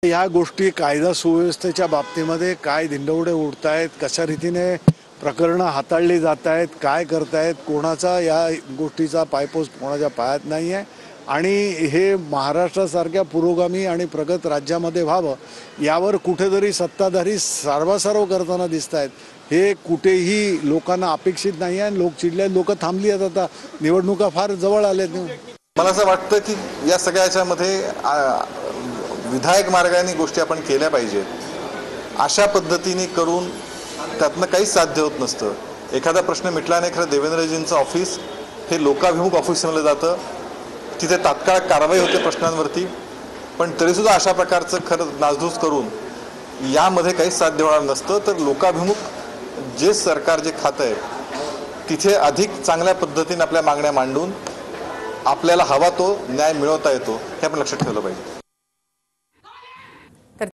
या गोष्टी कायदा सुव्यवस्थेच्या बाबतीमध्ये काय धिंडवडे उडत आहेत, कशा रीतीने प्रकरणं हाताळली जात आहेत, काय करतायत, कोणाचा या गोष्टीचा पायपोस कोणाच्या पायात नाही आहे आणि हे महाराष्ट्रासारख्या पुरोगामी आणि प्रगत राज्यामध्ये व्हावं यावर कुठेतरी सत्ताधारी सारवासारव करताना दिसत आहेत। हे कुठेही लोकांना अपेक्षित नाही आहे। लोक चिडले, लोक थांबली आहेत, आता निवडणुका फार जवळ आल्यात। मला असं वाटतं की या सगळ्याच्यामध्ये विधायक मार्गाने गोष्टी आपण केल्या पाहिजेत। अशा पद्धतीने करून त्यातनं काहीच साध्य होत नसतं। एखादा प्रश्न मिटला नाही, खरं देवेंद्रजींचं ऑफिस हे लोकाभिमुख ऑफिस समजलं जातं, तिथे तात्काळ कारवाई होते प्रश्नांवरती, पण तरीसुद्धा अशा प्रकारचं खरं नासधूस करून यामध्ये काहीच साध्य होणार नसतं। तर लोकाभिमुख जे सरकार जे खातं आहे तिथे अधिक चांगल्या पद्धतीने आपल्या मागण्या मांडून आपल्याला हवा तो न्याय मिळवता येतो हे आपण लक्षात ठेवलं पाहिजे।